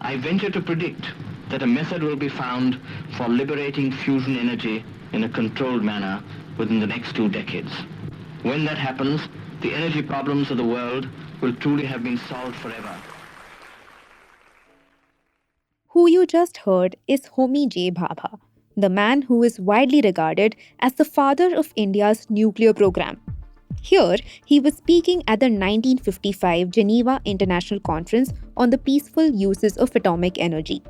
I venture to predict that a method will be found for liberating fusion energy in a controlled manner within the next 2 decades. When that happens, the energy problems of the world will truly have been solved forever. Who you just heard is Homi Bhabha, the man who is widely regarded as the father of India's nuclear program. Here, he was speaking at the 1955 Geneva International Conference on the Peaceful Uses of Atomic Energy.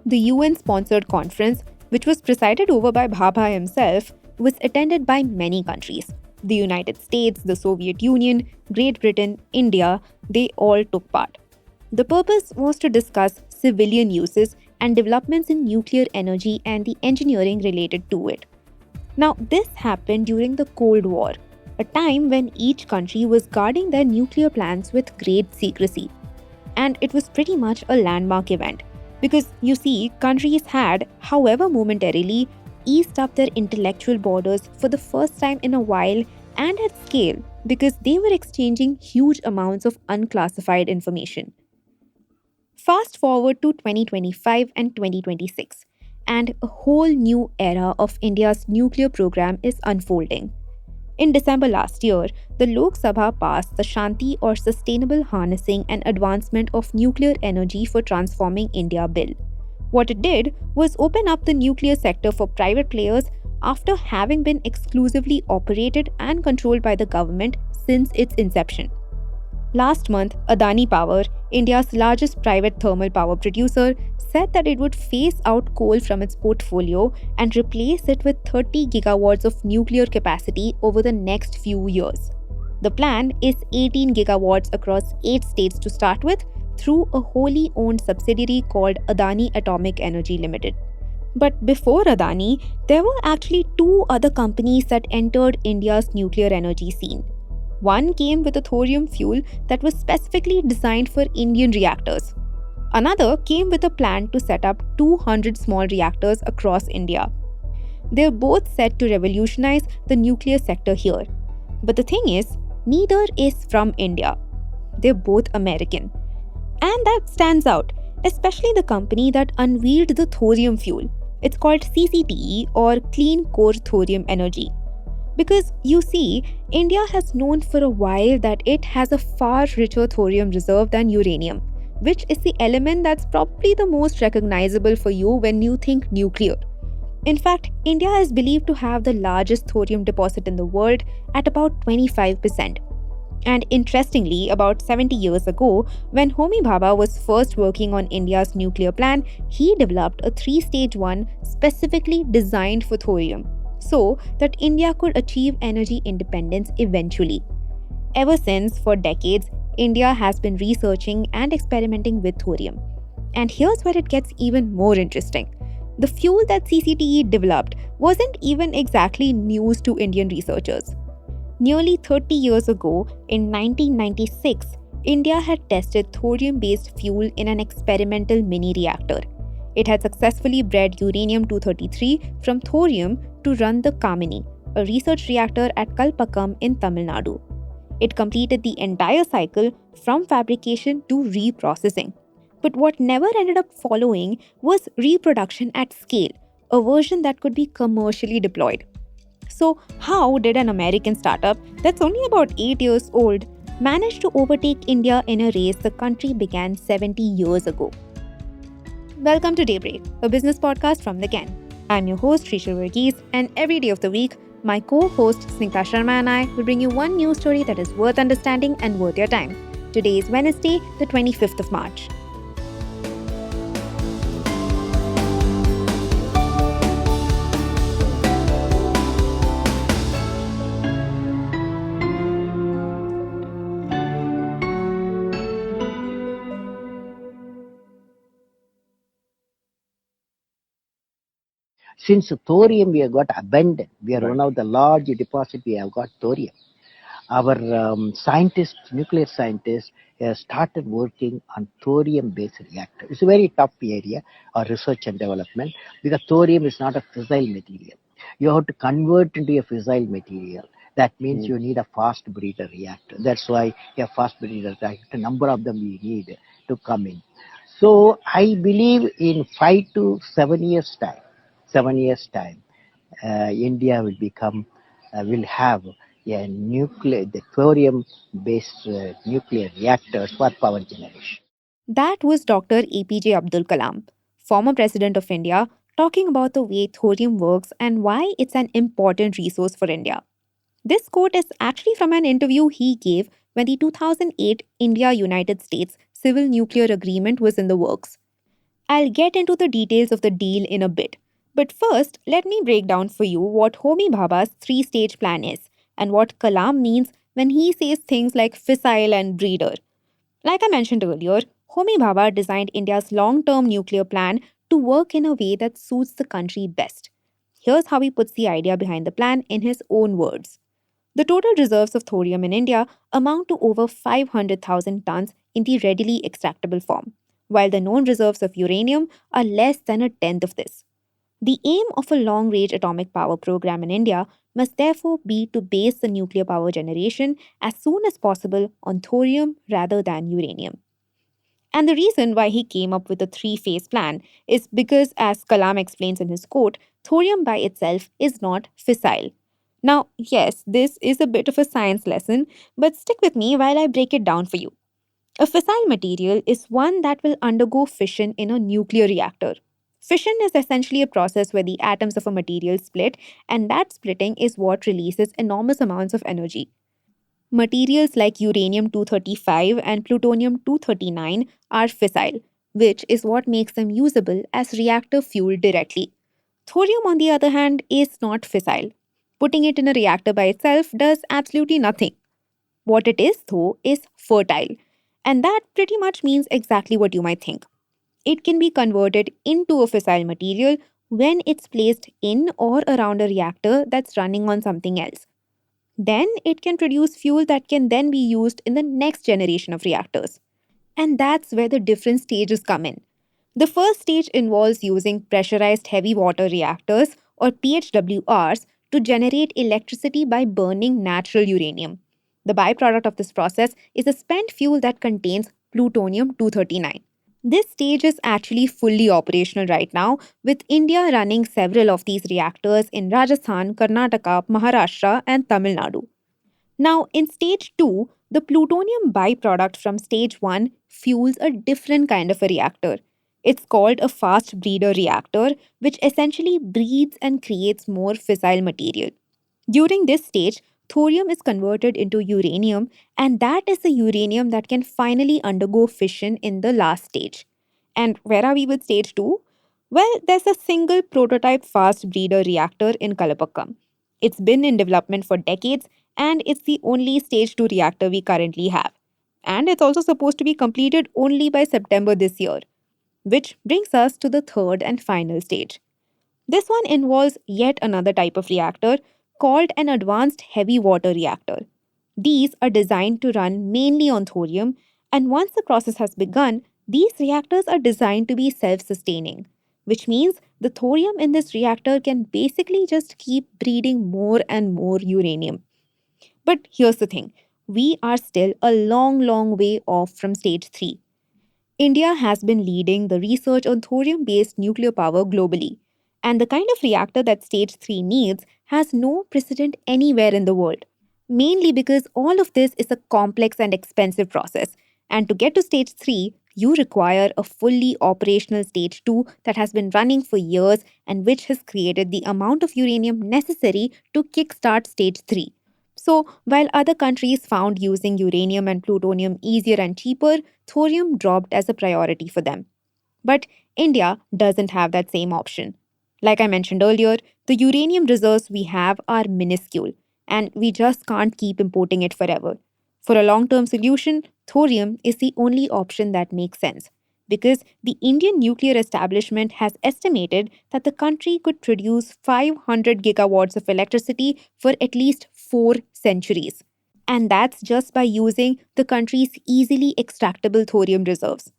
The UN sponsored conference, which was presided over by Bhabha himself, was attended by many countries. The United States, the Soviet Union, Great Britain, India, they all took part. The purpose was to discuss civilian uses and developments in nuclear energy and the engineering related to it. Now, this happened during the Cold War, a time when each country was guarding their nuclear plans with great secrecy. And it was pretty much a landmark event because you see, countries had, however momentarily, eased up their intellectual borders for the first time in a while and at scale because they were exchanging huge amounts of unclassified information. Fast forward to 2025 and 2026, and a whole new era of India's nuclear program is unfolding. In December last year, the Lok Sabha passed the Shanti or Sustainable Harnessing and Advancement of Nuclear Energy for Transforming India Bill. What it did was open up the nuclear sector for private players after having been exclusively operated and controlled by the government since its inception. Last month, Adani Power, India's largest private thermal power producer, said that it would phase out coal from its portfolio and replace it with 30 gigawatts of nuclear capacity over the next few years. The plan is 18 gigawatts across 8 states to start with through a wholly owned subsidiary called Adani Atomic Energy Limited. But before Adani, there were actually two other companies that entered India's nuclear energy scene. One came with a thorium fuel that was specifically designed for Indian reactors. Another came with a plan to set up 200 small reactors across India. They're both set to revolutionize the nuclear sector here. But the thing is, neither is from India. They're both American. And that stands out, especially the company that unveiled the thorium fuel. It's called CCTE or Clean Core Thorium Energy. Because you see, India has known for a while that it has a far richer thorium reserve than uranium, which is the element that's probably the most recognizable for you when you think nuclear. In fact, India is believed to have the largest thorium deposit in the world at about 25%. And interestingly, about 70 years ago, when Homi Bhabha was first working on India's nuclear plan, he developed a 3-stage one specifically designed for thorium, so that India could achieve energy independence eventually. Ever since, for decades, India has been researching and experimenting with thorium. And here's where it gets even more interesting. The fuel that CCTE developed wasn't even exactly news to Indian researchers. Nearly 30 years ago, in 1996, India had tested thorium-based fuel in an experimental mini reactor. It had successfully bred uranium-233 from thorium to run the Kamini, a research reactor at Kalpakkam in Tamil Nadu. It completed the entire cycle from fabrication to reprocessing. But what never ended up following was reproduction at scale, a version that could be commercially deployed. So, how did an American startup that's only about 8 years old manage to overtake India in a race the country began 70 years ago? Welcome to Daybreak, a business podcast from the Can. I'm your host, Srishar Varghese, and every day of the week, my co-host Snigdha Sharma and I will bring you one news story that is worth understanding and worth your time. Today is Wednesday, the 25th of March. Since thorium we have got abundant, we are one of the large deposit we have got thorium. Our scientists, nuclear scientists, have started working on thorium-based reactor. It's a very tough area of research and development because thorium is not a fissile material. You have to convert into a fissile material. That means you need a fast breeder reactor. That's why a fast breeder reactor, a number of them we need to come in. So I believe in 5 to 7 years time, 7 years time, India will have the thorium-based nuclear reactors for power generation. That was Dr. APJ Abdul Kalam, former president of India, talking about the way thorium works and why it's an important resource for India. This quote is actually from an interview he gave when the 2008 India United States Civil Nuclear Agreement was in the works. I'll get into the details of the deal in a bit. But first, let me break down for you what Homi Bhabha's three-stage plan is and what Kalam means when he says things like fissile and breeder. Like I mentioned earlier, Homi Bhabha designed India's long-term nuclear plan to work in a way that suits the country best. Here's how he puts the idea behind the plan in his own words. The total reserves of thorium in India amount to over 500,000 tons in the readily extractable form, while the known reserves of uranium are less than a tenth of this. The aim of a long range atomic power program in India must therefore be to base the nuclear power generation as soon as possible on thorium rather than uranium. And the reason why he came up with a three-phase plan is because, as Kalam explains in his quote, thorium by itself is not fissile. Now, yes, this is a bit of a science lesson, but stick with me while I break it down for you. A fissile material is one that will undergo fission in a nuclear reactor. Fission is essentially a process where the atoms of a material split, and that splitting is what releases enormous amounts of energy. Materials like uranium 235 and plutonium 239 are fissile, which is what makes them usable as reactor fuel directly. Thorium, on the other hand, is not fissile. Putting it in a reactor by itself does absolutely nothing. What it is, though, is fertile. And that pretty much means exactly what you might think. It can be converted into a fissile material when it's placed in or around a reactor that's running on something else. Then it can produce fuel that can then be used in the next generation of reactors. And that's where the different stages come in. The first stage involves using pressurized heavy water reactors or PHWRs to generate electricity by burning natural uranium. The byproduct of this process is a spent fuel that contains plutonium 239. This stage is actually fully operational right now, with India running several of these reactors in Rajasthan, Karnataka, Maharashtra, and Tamil Nadu. Now, in stage 2, the plutonium byproduct from stage 1 fuels a different kind of a reactor. It's called a fast breeder reactor, which essentially breeds and creates more fissile material. During this stage, thorium is converted into uranium, and that is the uranium that can finally undergo fission in the last stage. And where are we with stage 2? Well, there's a single prototype fast breeder reactor in Kalpakkam. It's been in development for decades, and it's the only stage 2 reactor we currently have. And it's also supposed to be completed only by September this year. Which brings us to the third and final stage. This one involves yet another type of reactor called an advanced heavy water reactor. These are designed to run mainly on thorium, and once the process has begun, these reactors are designed to be self sustaining, which means the thorium in this reactor can basically just keep breeding more and more uranium. But here's the thing, we are still a long, long way off from stage 3. India has been leading the research on thorium based nuclear power globally, and the kind of reactor that Stage 3 needs has no precedent anywhere in the world. Mainly because all of this is a complex and expensive process, and to get to Stage 3, you require a fully operational Stage 2 that has been running for years and which has created the amount of uranium necessary to kickstart Stage 3. So, while other countries found using uranium and plutonium easier and cheaper, thorium dropped as a priority for them. But India doesn't have that same option. Like I mentioned earlier, the uranium reserves we have are minuscule, and we just can't keep importing it forever. For a long term solution, thorium is the only option that makes sense. Because the Indian nuclear establishment has estimated that the country could produce 500 gigawatts of electricity for at least 4 centuries. And that's just by using the country's easily extractable thorium reserves.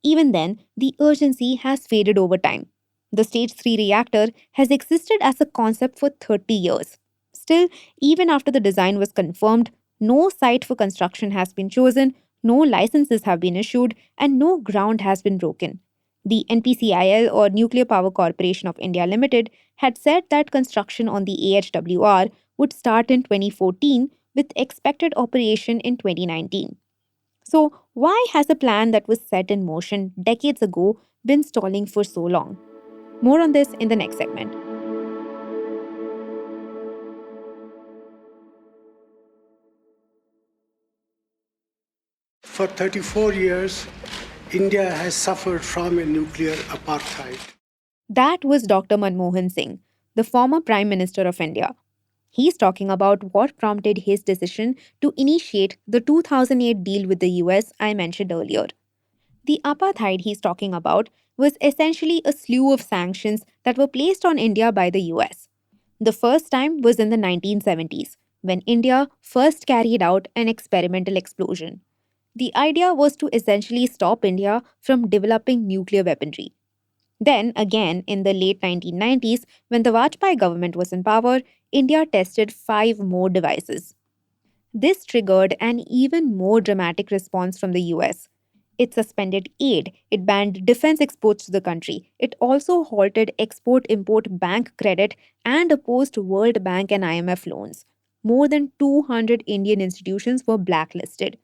Even then, the urgency has faded over time. The Stage 3 reactor has existed as a concept for 30 years. Still, even after the design was confirmed, no site for construction has been chosen, No licenses have been issued, and no ground has been broken. The NPCIL, or Nuclear Power Corporation of India Limited, had said that construction on the AHWR would start in 2014 with expected operation in 2019. So, why has a plan that was set in motion decades ago been stalling for so long? More on this in the next segment. For 34 years, India has suffered from a nuclear apartheid. That was Dr. Manmohan Singh, the former Prime Minister of India. He's talking about what prompted his decision to initiate the 2008 deal with the US I mentioned earlier. The apartheid he's talking about was essentially a slew of sanctions that were placed on India by the US. The first time was in the 1970s, when India first carried out an experimental explosion. The idea was to essentially stop India from developing nuclear weaponry. Then, again, in the late 1990s, when the Vajpayee government was in power, India tested 5 more devices. This triggered an even more dramatic response from the US. It suspended aid, it banned defense exports to the country, it also halted export import bank credit and opposed World Bank and IMF loans. More than 200 Indian institutions were blacklisted.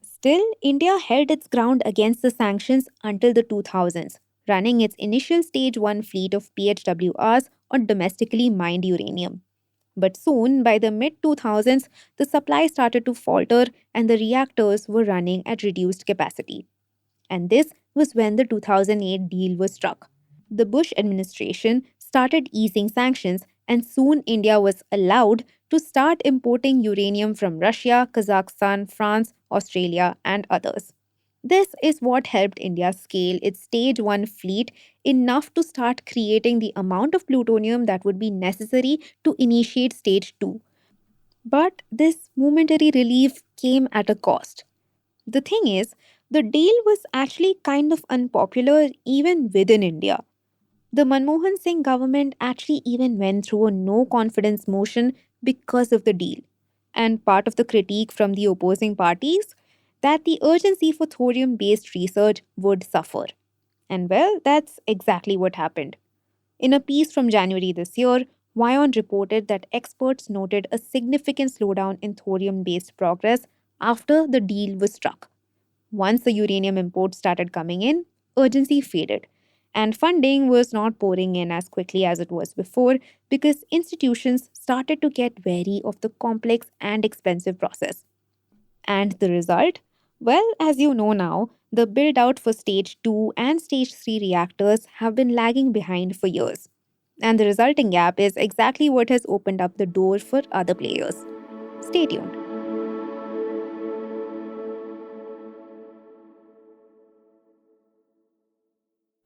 Still, India held its ground against the sanctions until the 2000s, running its initial Stage 1 fleet of PHWRs on domestically mined uranium. But soon, by the mid 2000s, the supply started to falter and the reactors were running at reduced capacity. And this was when the 2008 deal was struck. The Bush administration started easing sanctions, and soon India was allowed to start importing uranium from Russia, Kazakhstan, France, Australia, and others. This is what helped India scale its Stage 1 fleet enough to start creating the amount of plutonium that would be necessary to initiate Stage 2. But this momentary relief came at a cost. The thing is, the deal was actually kind of unpopular even within India. The Manmohan Singh government actually even went through a no confidence motion because of the deal. And part of the critique from the opposing parties that the urgency for thorium based research would suffer. And well, that's exactly what happened. In a piece from January this year, Wyon reported that experts noted a significant slowdown in thorium based progress after the deal was struck. Once the uranium imports started coming in, urgency faded, and funding was not pouring in as quickly as it was before because institutions started to get wary of the complex and expensive process. And the result? Well, as you know now, the build out for stage 2 and stage 3 reactors have been lagging behind for years. And the resulting gap is exactly what has opened up the door for other players. Stay tuned.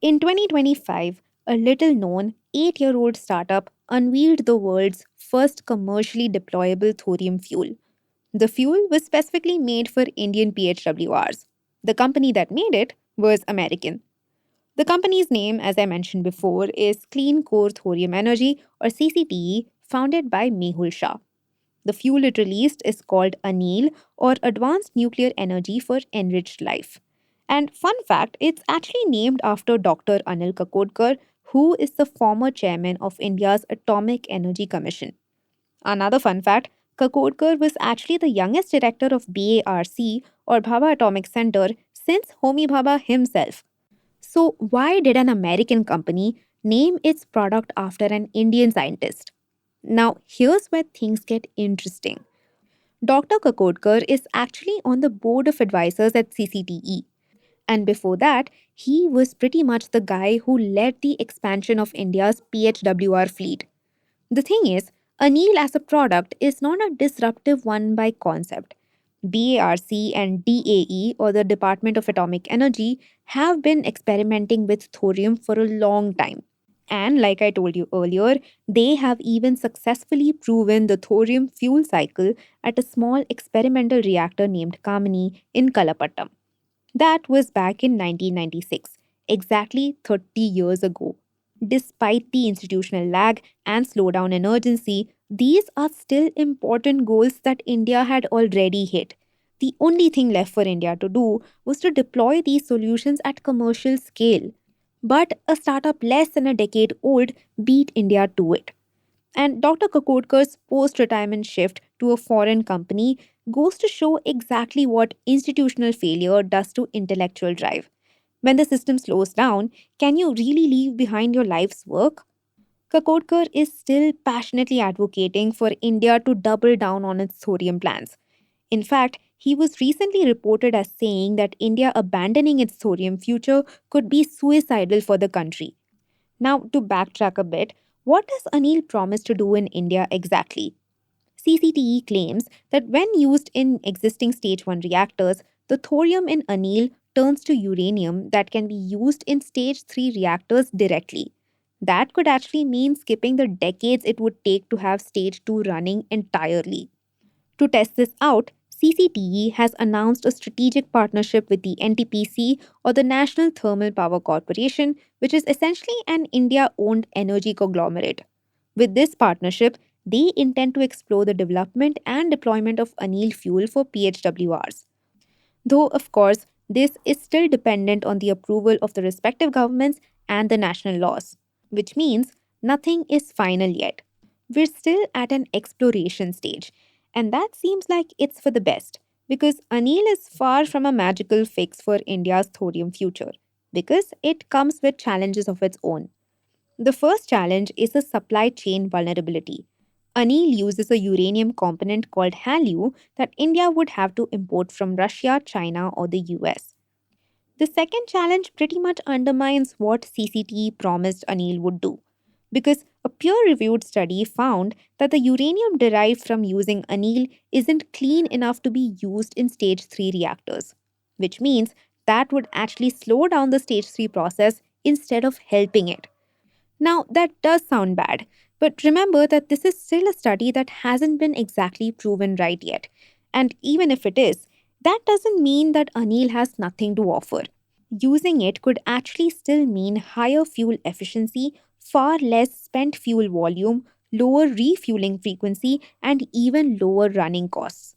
In 2025, a little known 8-year-old startup unveiled the world's first commercially deployable thorium fuel. The fuel was specifically made for Indian PHWRs. The company that made it was American. The company's name, as I mentioned before, is Clean Core Thorium Energy, or CCTE, founded by Mehul Shah. The fuel it released is called ANIL, or Advanced Nuclear Energy for Enriched Life. And fun fact, it's actually named after Dr. Anil Kakodkar, who is the former chairman of India's Atomic Energy Commission. Another fun fact, Kakodkar was actually the youngest director of BARC, or Bhabha Atomic Center, since Homi Bhabha himself. So, why did an American company name its product after an Indian scientist? Now, here's where things get interesting. Dr. Kakodkar is actually on the board of advisors at CCTE. And before that, he was pretty much the guy who led the expansion of India's PHWR fleet. The thing is, Anil as a product is not a disruptive one by concept. BARC and DAE, or the Department of Atomic Energy, have been experimenting with thorium for a long time. And like I told you earlier, they have even successfully proven the thorium fuel cycle at a small experimental reactor named Kamini in Kalpakkam. That was back in 1996, exactly 30 years ago. Despite the institutional lag and slowdown in urgency, these are still important goals that India had already hit. The only thing left for India to do was to deploy these solutions at commercial scale. But a startup less than a decade old beat India to it. And Dr. Kakodkar's post retirement shift to a foreign company goes to show exactly what institutional failure does to intellectual drive. When the system slows down, can you really leave behind your life's work? Kakodkar is still passionately advocating for India to double down on its thorium plans. In fact, he was recently reported as saying that India abandoning its thorium future could be suicidal for the country. Now, to backtrack a bit, what does Anil promise to do in India exactly? CCTE claims that when used in existing stage 1 reactors, the thorium in Anil turns to uranium that can be used in stage 3 reactors directly. That could actually mean skipping the decades it would take to have stage 2 running entirely. To test this out, CCTE has announced a strategic partnership with the NTPC, or the National Thermal Power Corporation, which is essentially an India owned energy conglomerate. With this partnership, they intend to explore the development and deployment of anil fuel for PHWRs. Though, of course, this is still dependent on the approval of the respective governments and the national laws, which means nothing is final yet. We're still at an exploration stage, and that seems like it's for the best because anil is far from a magical fix for India's thorium future because it comes with challenges of its own. The first challenge is a supply chain vulnerability. Anil uses a uranium component called HALEU that India would have to import from Russia, China, or the US. The second challenge pretty much undermines what CCTE promised Anil would do. Because a peer reviewed study found that the uranium derived from using anil isn't clean enough to be used in stage 3 reactors, which means that would actually slow down the stage 3 process instead of helping it. Now, that does sound bad, but remember that this is still a study that hasn't been exactly proven right yet. And even if it is, that doesn't mean that anil has nothing to offer. Using it could actually still mean higher fuel efficiency, far less spent fuel volume, lower refueling frequency, and even lower running costs.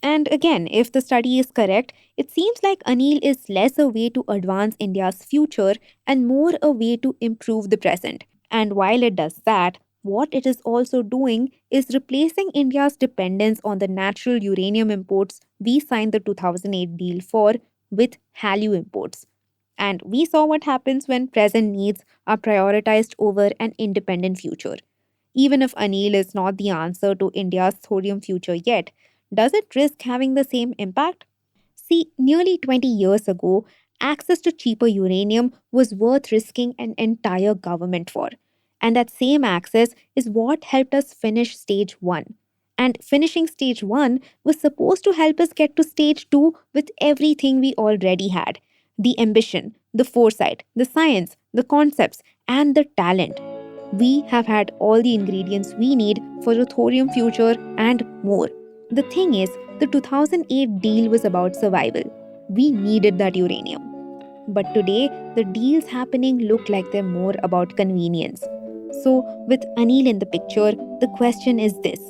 And again, if the study is correct, it seems like anil is less a way to advance India's future and more a way to improve the present. And while it does that, what it is also doing is replacing India's dependence on the natural uranium imports we signed the 2008 deal for with HALEU imports. And we saw what happens when present needs are prioritized over an independent future. Even if anil is not the answer to India's thorium future yet, does it risk having the same impact? See, nearly 20 years ago, access to cheaper uranium was worth risking an entire government for. And that same access is what helped us finish stage 1. And finishing stage 1 was supposed to help us get to stage 2 with everything we already had: the ambition, the foresight, the science, the concepts, and the talent. We have had all the ingredients we need for a thorium future and more. The thing is, the 2008 deal was about survival. We needed that uranium. But today, the deals happening look like they're more about convenience. So, with Anil in the picture, the question is this: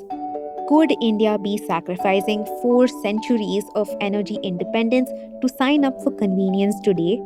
could India be sacrificing 4 centuries of energy independence to sign up for convenience today?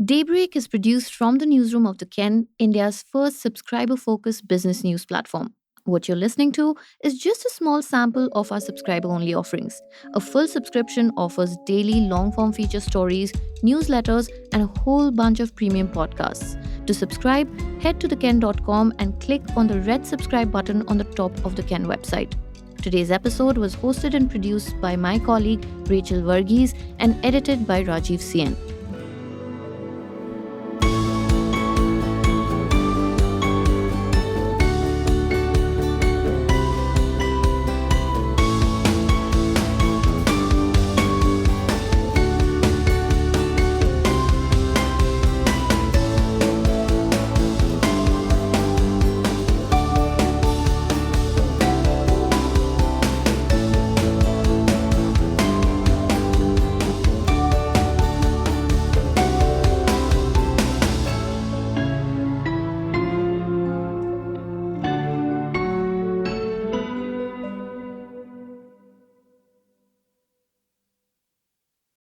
Daybreak is produced from the newsroom of The Ken, India's first subscriber focused business news platform. What you're listening to is just a small sample of our subscriber only offerings. A full subscription offers daily long form feature stories, newsletters, and a whole bunch of premium podcasts. To subscribe, head to theken.com and click on the red subscribe button on the top of the Ken website. Today's episode was hosted and produced by my colleague Rachel Varghese and edited by Rajiv Sien.